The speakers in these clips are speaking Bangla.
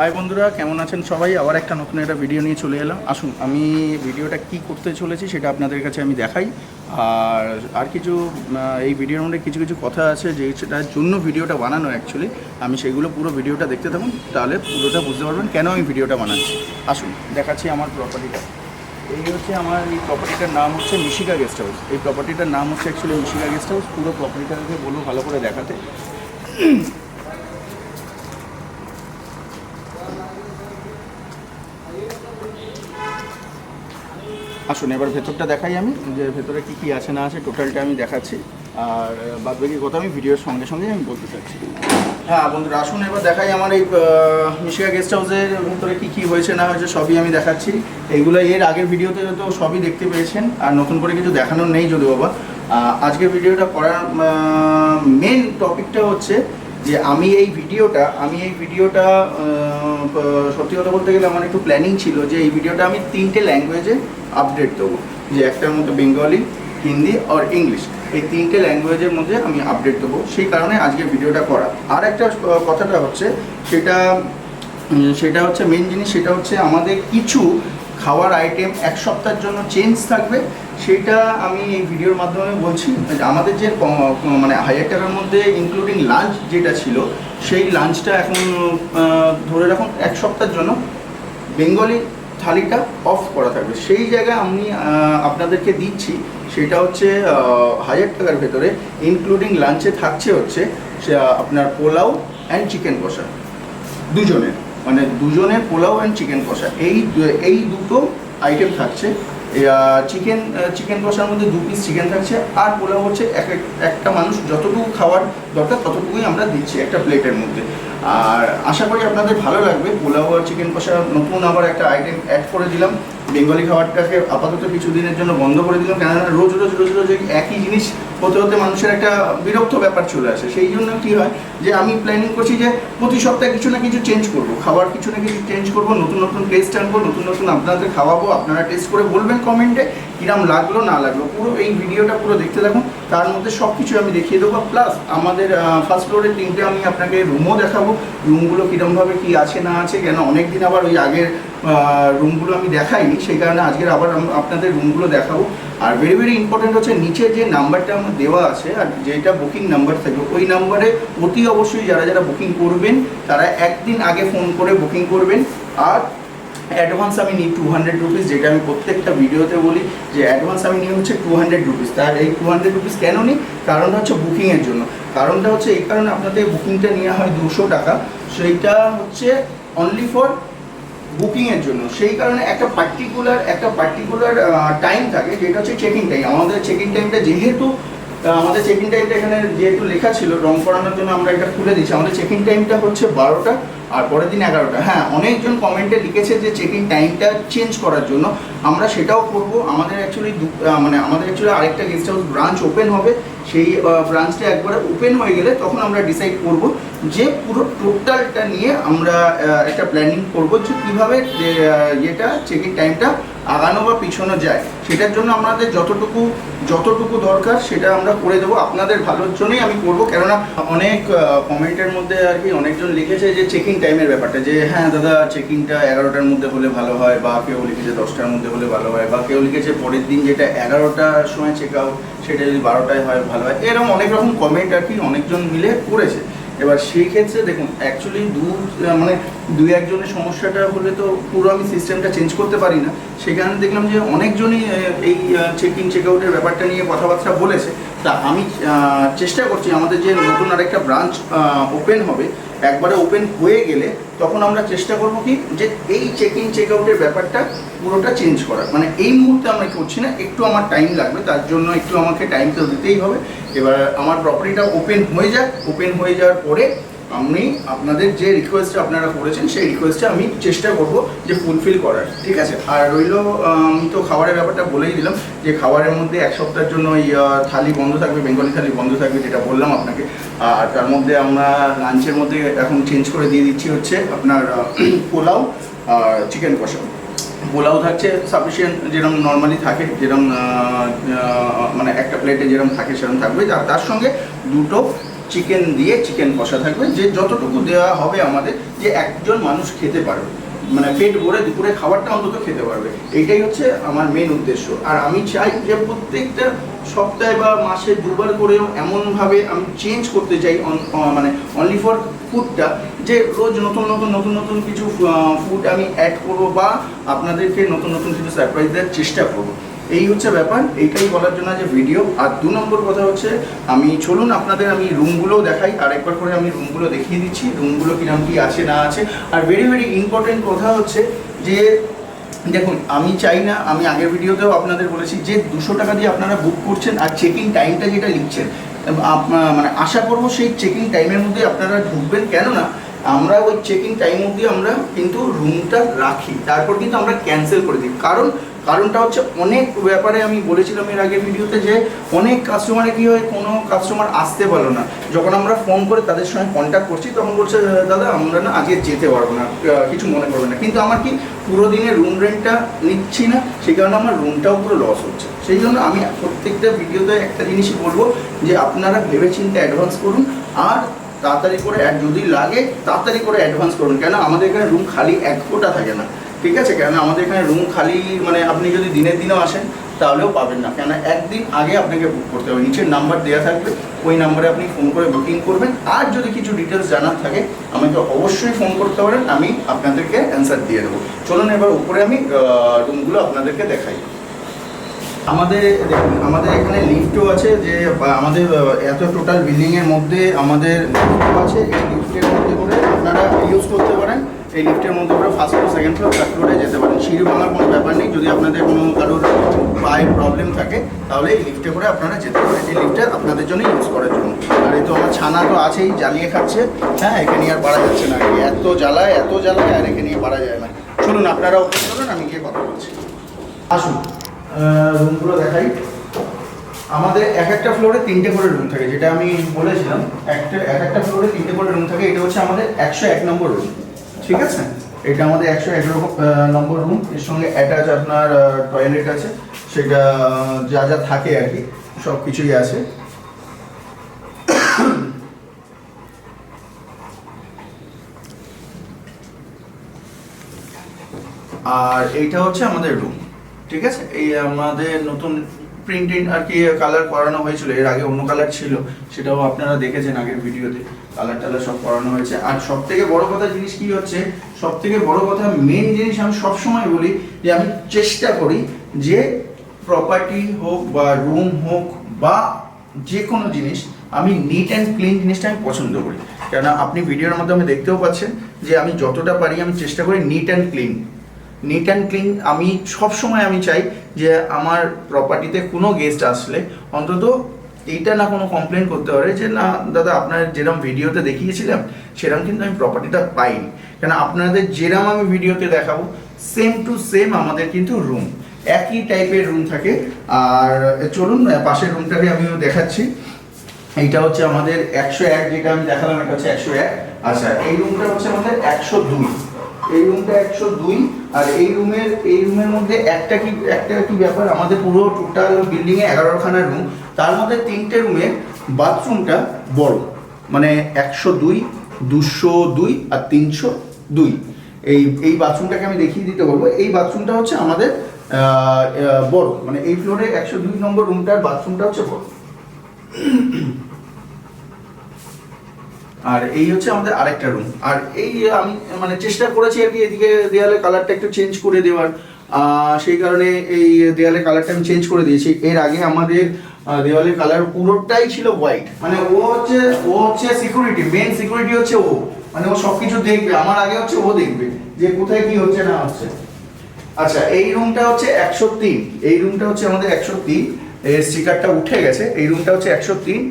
হাই বন্ধুরা, কেমন আছেন সবাই? আবার একটা নতুন একটা ভিডিও নিয়ে চলে এলাম। আসুন আমি ভিডিওটা কি করতে চলেছি সেটা আপনাদের কাছে আমি দেখাই। আর কিছু এই ভিডিওর মধ্যে কিছু কিছু কথা আছে যেটার জন্য ভিডিওটা বানানো অ্যাকচুয়ালি। আমি সেগুলো পুরো ভিডিওটা দেখতে থাকুন, তাহলে পুরোটা বুঝতে পারবেন কেন আমি ভিডিওটা বানাচ্ছি। আসুন দেখাচ্ছি আমার প্রপার্টিটা। এই হচ্ছে আমার এই প্রপার্টিটার নাম হচ্ছে মিশিকা গেস্ট হাউস। এই প্রপার্টিটার নাম হচ্ছে অ্যাকচুয়ালি মিশিকা গেস্ট হাউস। পুরো প্রপার্টিটাকে বলবো ভালো করে দেখাতে। আসুন এবার ভেতরটা দেখাই আমি, যে ভেতরে কী কী আছে না আছে টোটালটা আমি দেখাচ্ছি। আর বাদবাকি কথা আমি ভিডিওর সঙ্গে সঙ্গে আমি বলতে চাচ্ছি। হ্যাঁ বন্ধুরা, আসুন এবার দেখাই আমার এই মিশিকা গেস্ট হাউসের ভেতরে কী কী হয়েছে না হয়েছে সবই আমি দেখাচ্ছি। এইগুলো এর আগের ভিডিওতে তো সবই দেখতে পেয়েছেন, আর নতুন করে কিছু দেখানোর নেই যদিও বাবা। আজকের ভিডিওটা করার মেন টপিকটা হচ্ছে যে আমি এই ভিডিওটা সত্যি কথা বলতে গেলে আমার একটু প্ল্যানিং ছিল যে এই ভিডিওটা আমি 3টে ল্যাঙ্গুয়েজে আপডেট দেবো। যে একটার মধ্যে বেঙ্গলি, হিন্দি আর ইংলিশ, এই 3টে ল্যাঙ্গুয়েজের মধ্যে আমি আপডেট দেবো। সেই কারণে আজকে ভিডিওটা করা। আর একটা কথাটা হচ্ছে সেটা হচ্ছে মেন জিনিস, সেটা হচ্ছে আমাদের কিছু খাওয়ার আইটেম এক সপ্তাহের জন্য চেঞ্জ থাকবে। সেটা আমি এই ভিডিওর মাধ্যমে বলছি। আমাদের যে মানে 1000 টাকার মধ্যে ইনক্লুডিং লাঞ্চ যেটা ছিল, সেই লাঞ্চটা এখন ধরে রাখুন এক সপ্তাহের জন্য বেঙ্গলি থালিটা অফ করা থাকবে। সেই জায়গায় আমি আপনাদেরকে দিচ্ছি, সেটা হচ্ছে 1000 টাকার ভেতরে ইনক্লুডিং লাঞ্চে থাকছে হচ্ছে আপনার পোলাও অ্যান্ড চিকেন কষা দুজনের, মানে দুজনের পোলাও অ্যান্ড চিকেন কষা, এই দুটো আইটেম থাকছে। চিকেন কষার মধ্যে 2 পিস চিকেন থাকছে, আর পোলাও হচ্ছে একটা মানুষ যতটুকু খাওয়ার দরকার ততটুকুই আমরা দিচ্ছি একটা প্লেটের মধ্যে। আর আশা করি আপনাদের ভালো লাগবে। পোলাও আর চিকেন কষা নতুন আবার একটা আইটেম অ্যাড করে দিলাম। বেঙ্গলি খাবারটাকে আপাতত কিছুদিনের জন্য বন্ধ করে দিলাম, কেননা রোজ একই জিনিস হতে হতে মানুষের একটা বিরক্ত ব্যাপার চলে আসে। সেই জন্য কী হয় যে আমি প্ল্যানিং করছি যে প্রতি সপ্তাহে কিছু না কিছু চেঞ্জ করব, খাবার কিছু না কিছু চেঞ্জ করব, নতুন নতুন টেস্ট আনবো, নতুন নতুন আপনাদের খাওয়াবো। আপনারা টেস্ট করে বলবেন কমেন্টে কিরম লাগলো না লাগলো। পুরো এই ভিডিওটা পুরো দেখতে থাকুন, তার মধ্যে সব কিছু আমি দেখিয়ে দেবো। প্লাস আমাদের ফার্স্ট ফ্লোরের 3টে আমি আপনাকে রুমও দেখাবো, রুমগুলো কীরমভাবে কী আছে না আছে। কেন অনেক দিন আবার ওই আগের রুমগুলো আমি দেখাইনি, সেই কারণে আজকের আবার আপনাদের রুমগুলো দেখাবো। আর ভেরি ভেরি ইম্পর্টেন্ট হচ্ছে নিচে যে নাম্বারটা আমার দেওয়া আছে আর যেটা বুকিং নাম্বার থাকবে, ওই নাম্বারে অতি অবশ্যই যারা বুকিং করবেন তারা একদিন আগে ফোন করে বুকিং করবেন। আর অ্যাডভান্স আমি নিই 200 রুপিস, যেটা আমি প্রত্যেকটা ভিডিওতে বলি যে অ্যাডভান্স আমি নিই হচ্ছে 200 রুপিস। তার এই 200 রুপিস কেন নিই? কারণটা হচ্ছে বুকিংয়ের জন্য। কারণটা হচ্ছে এই কারণে আপনাদের বুকিংটা নেওয়া হয় 200 টাকা, সেইটা হচ্ছে অনলি ফর বুকিংয়ের জন্য। সেই কারণে একটা পার্টিকুলার টাইম থাকে, যেটা হচ্ছে চেকিং টাইম। আমাদের চেকিং টাইমটা আমাদের চেকিং টাইমটা এখানে যেহেতু লেখা ছিল, রং করানোর জন্য আমরা এটা খুলে দিচ্ছি। আমাদের চেকিং টাইমটা হচ্ছে 12টা আর পরের দিন 11টা। হ্যাঁ, অনেকজন কমেন্টে লিখেছে যে চেকিং টাইমটা চেঞ্জ করার জন্য, আমরা সেটাও করব। আমাদের অ্যাকচুয়ালি আরেকটা গেস্ট হাউস ব্রাঞ্চ ওপেন হবে। সেই ব্রাঞ্চটা একবারে ওপেন হয়ে গেলে তখন আমরা ডিসাইড করব যে পুরো টোটালটা নিয়ে আমরা একটা প্ল্যানিং করব যে কীভাবে যেটা চেকিং টাইমটা আগানো বা পিছানো যায়। সেটার জন্য আমাদের যতটুকু দরকার সেটা আমরা করে দেবো। আপনাদের ভালোর জন্যই আমি করব, কেননা অনেক কমেন্টের মধ্যে আর কি অনেকজন লিখেছে যে চেকিং টাইমের ব্যাপারটা, যে হ্যাঁ দাদা চেকিংটা 11টার মধ্যে হলে ভালো হয়, বা কেউ লিখেছে 10টার মধ্যে হলে ভালো হয়, বা কেউ লিখেছে পরের দিন যেটা 11টার সময় চেক আউট সেটা যদি 12টায় হয় ভালো হয়। এরকম অনেক রকম কমেন্ট আর কি অনেকজন মিলে করেছে। এবার সেই ক্ষেত্রে দেখুন, অ্যাকচুয়ালি দুই একজনের সমস্যাটা হলে তো পুরো আমি সিস্টেমটা চেঞ্জ করতে পারি না। সেখানে দেখলাম যে অনেকজনই এই চেক আউটের ব্যাপারটা নিয়ে কথাবার্তা বলেছে। তা আমি চেষ্টা করছি আমাদের যে নতুন আরেকটা ব্রাঞ্চ ওপেন হবে, একবারে ওপেন হয়ে গেলে তখন আমরা চেষ্টা করব কি যে এই চেক আউটের ব্যাপারটা পুরোটা চেঞ্জ করার। মানে এই মুহূর্তে আমরা করছি না, একটু আমার টাইম লাগবে, তার জন্য একটু আমাকে টাইম তো দিতেই হবে। এবার আমার প্রপার্টিটা ওপেন হয়ে যাওয়ার পরে আমি আপনাদের যে রিকোয়েস্টটা আপনারা করেছেন সেই রিকোয়েস্টটা আমি চেষ্টা করব যে ফুলফিল করার, ঠিক আছে। আর রইল আমি তো খাবারের ব্যাপারটা বলেই দিলাম যে খাবারের মধ্যে এক সপ্তাহের জন্য ওই থালি বন্ধ থাকবে, বেঙ্গলি থালি বন্ধ থাকবে, যেটা বললাম আপনাকে। আর তার মধ্যে আমরা লাঞ্চের মধ্যে এখন চেঞ্জ করে দিয়ে দিচ্ছি হচ্ছে আপনার পোলাও আর চিকেন কষা। পোলাও থাকছে সাফিসিয়েন্ট, যেরকম নর্মালি থাকে, যেরকম মানে একটা প্লেটে যেরকম থাকে সেরকম থাকবে। আর তার সঙ্গে 2টো চিকেন দিয়ে চিকেন কষা থাকবে, যে যতটুকু দেওয়া হবে আমাদের, যে একজন মানুষ খেতে পারবে, মানে পেট ভরে দুপুরে খাবারটা অন্তত খেতে পারবে। এইটাই হচ্ছে আমার মেন উদ্দেশ্য। আর আমি চাই যে প্রত্যেকটা সপ্তাহে বা মাসে 2বার করেও এমনভাবে আমি চেঞ্জ করতে চাই, মানে অনলি ফর ফুডটা, যে রোজ নতুন নতুন নতুন নতুন কিছু ফুড আমি অ্যাড করবো বা আপনাদেরকে নতুন নতুন কিছু সারপ্রাইজ দেওয়ার চেষ্টা করবো। এই হচ্ছে ব্যাপার, এইটাই বলার জন্য যে ভিডিও। আর 2 নম্বর কথা হচ্ছে, আমি চলুন আপনাদের আমি রুমগুলোও দেখাই, আরেকবার করে আমি রুমগুলো দেখিয়ে দিচ্ছি, রুমগুলো কিরকম কী আছে না আছে। আর ভেরি ভেরি ইম্পর্টেন্ট কথা হচ্ছে যে দেখুন, আমি চাই না, আমি আগের ভিডিওতেও আপনাদের বলেছি যে 200 টাকা দিয়ে আপনারা বুক করছেন আর চেকিং টাইমটা যেটা লিখছেন, মানে আশা করবো সেই চেকিং টাইমের মধ্যে আপনারা ঢুকবেন। কেননা আমরা ওই চেকিং টাইম অবধি আমরা কিন্তু রুমটা রাখি, তারপর কিন্তু আমরা ক্যান্সেল করে দিই। কারণটা হচ্ছে অনেক ব্যাপারে আমি বলেছিলাম এর আগের ভিডিওতে যে অনেক কাস্টমারে কী হয়, কোনো কাস্টমার আসতে পারলো না, যখন আমরা ফোন করে তাদের সঙ্গে কন্ট্যাক্ট করছি তখন বলছে দাদা আমরা না আজকে যেতে পারবো না, কিছু মনে করবে না। কিন্তু আমার কি পুরো দিনের রুম রেন্টটা নিচ্ছি না, সেই কারণে আমার রুমটাও পুরো লস হচ্ছে। সেই জন্য আমি প্রত্যেকটা ভিডিওতে একটা জিনিসই বলবো যে আপনারা ভেবেচিন্তে অ্যাডভান্স করুন, আর তাড়াতাড়ি করে যদি লাগে তাড়াতাড়ি করে অ্যাডভান্স করুন। কেন আমাদের এখানে রুম খালি 1 ফোঁটা থাকে না, ঠিক আছে? কেন আমাদের এখানে রুম খালি, মানে আপনি যদি দিনের দিনেও আসেন তাহলেও পাবেন না, কেন একদিন আগে আপনাকে বুক করতে হবে। নিচের নাম্বার দেওয়া থাকবে, ওই নাম্বারে আপনি ফোন করে বুকিং করবেন। আর যদি কিছু ডিটেলস জানার থাকে আমাকে অবশ্যই ফোন করতে পারেন, আমি আপনাদেরকে অ্যান্সার দিয়ে দেবো। চলুন এবার উপরে আমি রুমগুলো আপনাদেরকে দেখাই। আমাদের দেখুন, আমাদের এখানে লিফটও আছে, যে আমাদের এত টোটাল বিল্ডিংয়ের মধ্যে আমাদের লিফট আছে। এই লিফটের মধ্যে করে আপনারা ইউজ করতে পারেন, এই লিফটের মধ্যে করে first floor, second floor, third ফ্লোরে যেতে পারেন। সিঁড়ি ভাঙার কোনো ব্যাপার নেই। যদি আপনাদের কোনো কারোর পায়ে প্রবলেম থাকে তাহলে এই লিফটে করে আপনারা যেতে পারেন। এই লিফটে আপনাদের জন্য ইউজ করার জন্য। আর এই তো আমার ছানা তো আছেই, জ্বালিয়ে খাচ্ছে। হ্যাঁ, এখানে নিয়ে আর পারা যাচ্ছে না, এত জ্বালায় আর এখানে নিয়ে পারা যায় না। চলুন আপনারা ওপরে চলুন, আমি গিয়ে কথা বলছি। আসুন রুমগুলো দেখাই। আমাদের একটা ফ্লোরে 3টে করে রুম থাকে, যেটা আমি বলেছিলাম। একটা ফ্লোরে 3টে করে রুম থাকে। এটা হচ্ছে আমাদের 101 নম্বর রুম, ঠিক আছে? এটা আমাদের 101 নম্বর রুম। এর সঙ্গে অ্যাটাচ আপনার টয়লেট আছে, সেটা যা যা থাকে আর কি সব কিছুই আছে। আর এইটা হচ্ছে আমাদের রুম, ঠিক আছে? এই আমাদের নতুন প্রিন্টিং আর কি কালার করানো হয়েছিল, এর আগে অন্য কালার ছিল, সেটাও আপনারা দেখেছেন আগের ভিডিওতে। কালার টালার সব করানো হয়েছে। আর সব থেকে বড় কথা জিনিস কি হচ্ছে, সব থেকে বড় কথা মেন জিনিস আমি সবসময় বলি যে আমি চেষ্টা করি যে প্রপার্টি হোক বা রুম হোক বা যে কোনো জিনিস, আমি নিট অ্যান্ড ক্লিন জিনিসটা আমি পছন্দ করি। কেননা আপনি ভিডিওর মাধ্যমে দেখতেও পাচ্ছেন যে আমি যতটা পারি আমি চেষ্টা করি নিট অ্যান্ড ক্লিন। আমি সবসময় আমি চাই যে আমার প্রপার্টিতে কোনো গেস্ট আসলে অন্তত এইটা না কোনো কমপ্লেন করতে পারে যে না দাদা আপনার যেরকম ভিডিওতে দেখিয়েছিলাম সেরকম কিন্তু আমি প্রপার্টিটা পাইনি। কেন আপনাদের যেরকম আমি ভিডিওতে দেখাবো সেম টু সেম আমাদের কিন্তু রুম, একই টাইপের রুম থাকে। আর চলুন পাশের রুমটাকে আমিও দেখাচ্ছি। এইটা হচ্ছে আমাদের 101, যেটা আমি দেখালাম এটা হচ্ছে 101। আচ্ছা, এই রুমটা হচ্ছে আমাদের 102। এই রুমটা 102। আর এই রুমের মধ্যে একটা কি ব্যাপার, আমাদের পুরো টোটাল বিল্ডিংয়ে 11খানা রুম, তার মধ্যে 3টে রুমে বাথরুমটা বড়, মানে 102, 202 আর 302। এই বাথরুমটাকে আমি দেখিয়ে দিতে বলবো। এই বাথরুমটা হচ্ছে আমাদের বড়, মানে এই ফ্লোরে 102 নম্বর রুমটার বাথরুমটা হচ্ছে বড়। আর এই হচ্ছে আমাদের আরেকটা রুম। আর এই আমি মানে চেষ্টা করেছি আর কি এদিকে দেয়ালে কালারটা একটু চেঞ্জ করে দেওয়ার, সেই কারণে এই দেয়ালে কালারটা আমি চেঞ্জ করে দিয়েছি। এর আগে আমাদের দেওয়ালের কালার পুরোটাই ছিল হোয়াইট, মানে ও হচ্ছে সিকিউরিটি, মেন সিকিউরিটি হচ্ছে ও, মানে ও সব কিছু দেখবে, আমার আগে হচ্ছে ও দেখবে যে কোথায় কি হচ্ছে না হচ্ছে। আচ্ছা, এই রুমটা হচ্ছে 103। এই রুমটা হচ্ছে আমাদের 103, এর স্টিকারটা উঠে গেছে। এই রুমটা হচ্ছে 103।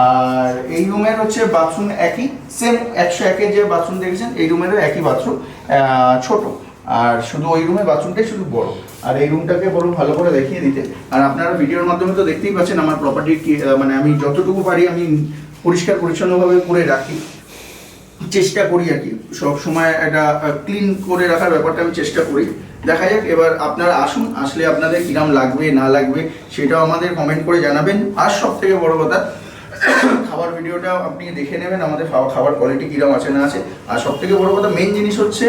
আর এই রুমের হচ্ছে বাথরুম একই, সেম 101-এর যে বাথরুম দেখেছেন এই রুমেরও একই বাথরুম, ছোট। আর শুধু ওই রুমের বাথরুমটাই শুধু বড়। আর এই রুমটাকে বড় ভালো করে দেখিয়ে দিতে। আর আপনারা ভিডিওর মাধ্যমে তো দেখতেই পাচ্ছেন আমার প্রপার্টি কি, মানে আমি যতটুকু পারি আমি পরিষ্কার পরিচ্ছন্নভাবে করে রাখি, চেষ্টা করি আর কি সব সময় একটা ক্লিন করে রাখার ব্যাপারটা আমি চেষ্টা করি। দেখা যাক এবার আপনারা আসুন, আসলে আপনাদের কিরম লাগবে না লাগবে সেটাও আমাদের কমেন্ট করে জানাবেন। আর সব থেকে বড় কথা খাবার ভিডিওটা আপনি দেখে নেবেন, আমাদের খাবার কোয়ালিটি কীরকম আছে না আছে। আর সবথেকে বড় কথা মেন জিনিস হচ্ছে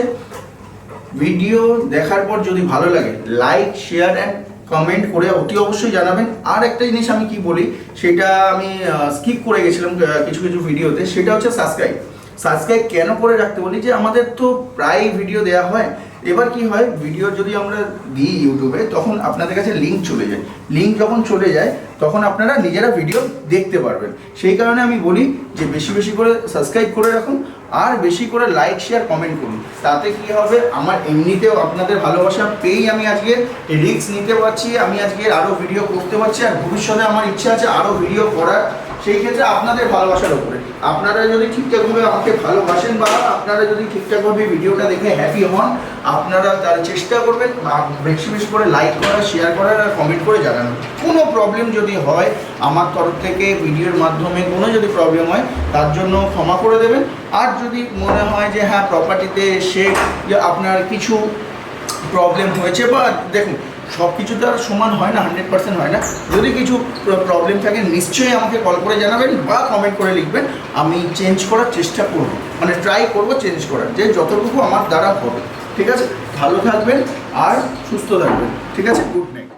ভিডিও দেখার পর যদি ভালো লাগে লাইক শেয়ার অ্যান্ড কমেন্ট করে অতি অবশ্যই জানাবেন। আর একটা জিনিস আমি কি বলি, সেটা আমি স্কিপ করে গেছিলাম কিছু কিছু ভিডিওতে, সেটা হচ্ছে সাবস্ক্রাইব কেন করে রাখতে বলি, যে আমাদের তো প্রায় ভিডিও দেওয়া হয়। এবার কি হয়, ভিডিও যদি আমরা দিই ইউটিউবে তখন আপনাদের কাছে লিঙ্ক চলে যায়, লিঙ্ক যখন চলে যায় তখন আপনারা নিজেরা ভিডিও দেখতে পারবেন। সেই কারণে আমি বলি যে বেশি বেশি করে সাবস্ক্রাইব করে রাখুন আর বেশি করে লাইক শেয়ার কমেন্ট করুন। তাতে কি হবে, আমার এমনিতেও আপনাদের ভালোবাসা পেয়েই আমি আজকে রিস্ক নিতে পারছি, আমি আজকে আরও ভিডিও করতে পারছি। আর ভবিষ্যতে আমার ইচ্ছা আছে আরও ভিডিও করার, সেই ক্ষেত্রে আপনাদের ভালোবাসার উপরে। আপনারা যদি ঠিকঠাকভাবে আমাকে ভালোবাসেন বা আপনারা যদি ঠিকঠাকভাবে ভিডিওটা দেখে হ্যাপি হন, আপনারা তার চেষ্টা করবেন বেশি বেশি করে লাইক করার, শেয়ার করার আর কমেন্ট করে জানানোর। কোনো প্রবলেম যদি হয় আমার তরফ থেকে ভিডিওর মাধ্যমে কোনো যদি প্রবলেম হয় তার জন্য ক্ষমা করে দেবেন। আর যদি মনে হয় যে হ্যাঁ প্রপার্টিতে এসে যে আপনার কিছু প্রবলেম হয়েছে, বা দেখুন সব কিছু তো আর সমান হয় না, 100% হয় না, যদি কিছু প্রবলেম থাকে নিশ্চয়ই আমাকে কল করে জানাবেন বা কমেন্ট করে লিখবেন, আমি চেঞ্জ করার চেষ্টা করব, মানে ট্রাই করব চেঞ্জ করার, যে যতটুকু আমার দ্বারা হবে। ঠিক আছে, ভালো থাকবেন আর সুস্থ থাকবেন। ঠিক আছে, গুড নাইট।